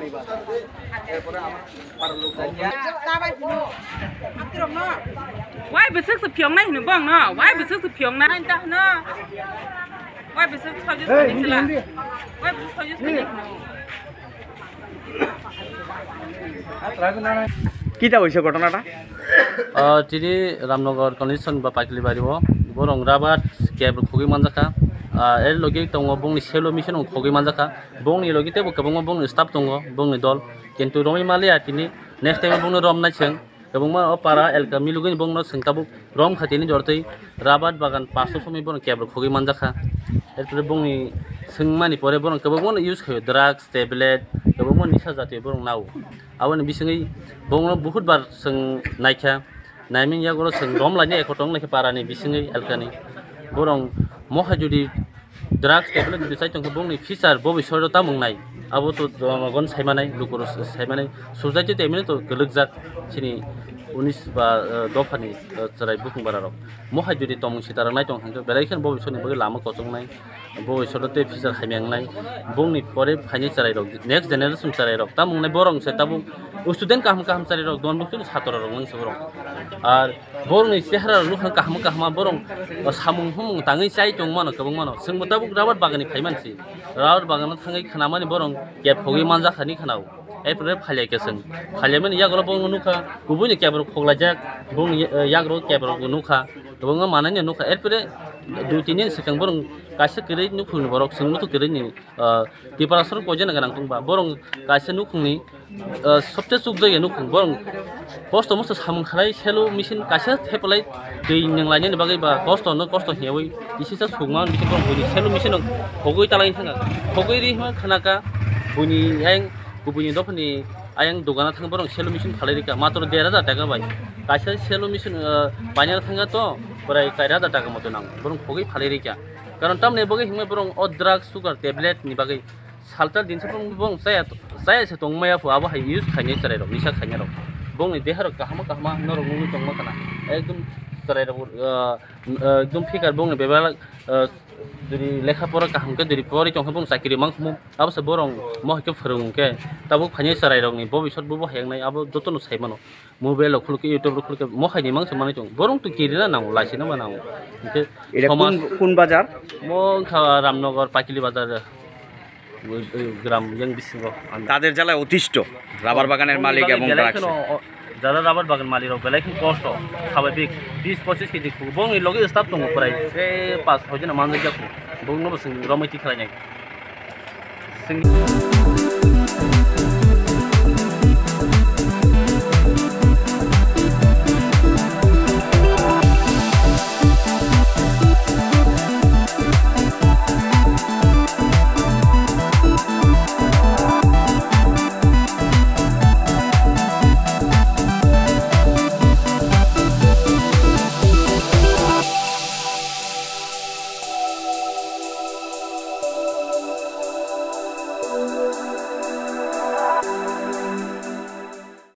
মারি বাজার এরপরে আমার পাড়ার লোক Why bị sức sụp phiền này nữa bông nó, why bị sức sụp phiền này ta nó, why bị sức sao chứ cái này là, why bị sao chứ cái này কিটা হইছে ঘটনাটা তিনি Ramnagar condition বা পাইকলি বাড়িব বরং Rabat cab খুবই মানজাখা এর লগে দङ বংনি Cello mission খুবই মানজাখা বংনি লগে তেবো গোबां বংনি স্টাফ দङ বংনি দল কিন্তু রমি মালিয়া তিনি নেক্সট টাইম বংनो রম नायसों गोबां पारा एलका मिलुगनि बंनो सोंताबुक रम खाथिनि जरतै राबात बागान 500 समी बन क्याब खुबि मानजाखा एरपरे बंनि सोंमानि परे बन गोबां इउज खायो ड्राग्स टेबलेट गोबां निसा जाति बन नाव आवनि बिसङै बंनो बहुत बार सों नायखा नायमिन यागरो सों रम लानि एकटं लेखे पारानि बिसङै एलकानि बरं महा जुदि ड्राग्स टेबलेट जुदि साइतंखौ बंनि फिचार भबिष्यत तामुंनाय अब तो गन साइमानाय लुकुर साइमानाय सोसाइटी तेमिनो तो गलगजाक सिनि 19 बा दफानि चराय बुकुं बाराराव महा जुदि तमं सितारां नायतं हांगो बेलायखन भबिष्यतनि बगे लामा कसंनाय भबिष्यतते फिचार हाइमेंनाय बंनि परे फाइनि चरायराव नेक्स्ट जेनेरेशन चरायराव तामुंनाय बरं से ताबु स्टुडेन्ट काहम काहम चरायराव दोन बुक्तु छात्रराव नंसो बरं आर बरंनि चेहरा लुखां काहम काहमा बरं सामुं हुमुं ताङै चाइतं मानो गोबां मानो जोंबो ताबु राबात बागाननि फाइमानसि राबात बागानाव थाङै खानामानि बरं गेप होगै मानजाखानि खानाव एरपरे फालियाकेसों फालियामोन यागरो बंनो नुखा गुबुननि केबरो खोग्लाजाक बंनि यागरो केबरो नुखा गोबां मानानि नुखा एरपरे दुतिनि सिगां बरं गासै गरै नुखुनि बरं सोंमुथ गरैनि प्रिपारेसन कजेना गोनां दंबा बरं गासै नुखुनि सबसे सुख जायो नुखुं बरं कस्त मस्त सामुं खालाय सेलो मेसिन गासै थेपलाय दै नंलायनि बागै बा कस्त हेवै इसिसा सुगमा बिसि बरं बुनि सेलो मेसिन हगै तालायनि थाङा हगै रिहमा खानाका बुनि आयं गुबुननि दफानि आयं दगाना थाङो बरं सेलो मेसिन फालायरिका मात्र 1000 टाका बाय गासै सेलो मेसिन बायना थाङा तो प्राय 1000 टाका मत नां बरं हगै फालायरिका कारण तामने बगै हिमा बरं अ ड्राग्स सुगार टेबलेट नि बागै साल्टार दिनसफोर बं जाया से दं माया फुआबो हाय इउज खायनि चरायराव निसा खायनाराव बंनि देहार काहमा काहमा नरग नुनि दं माखाना एकदम चरायराव एकदम फिकार बंनि बेबाला जुदि लेखा परा काहमके जुदि परि चंखा बं साकिरि मांखमु आबो बरं महके फोरोंके ताबु फाइनि चरायरावनि भबिष्यत बु हायंनाय आबो जतन साइमानो मोबाइल खुलके यूट्यूब खुलके महैनि मांस माने दं बरं तो किरिना नांगौ लासिना मानांगौ এটা কোন বাজার मो रामनगर पाकिली बाजार গ্রাম ইয়াং বিসিঙ্গ তাদের জ্বালায় অতিষ্ঠ রাবার বাগানের মালিক এবং ড্রাগস যারা রাবার বাগান মালিক বেলাইখিন কষ্ট স্বাভাবিক 20-25 কেজি বং এই লগে স্টাফ দङ প্রায় 5-6 জন মানুষ যাকো বং নবসিং রমাইতি খালাयनाय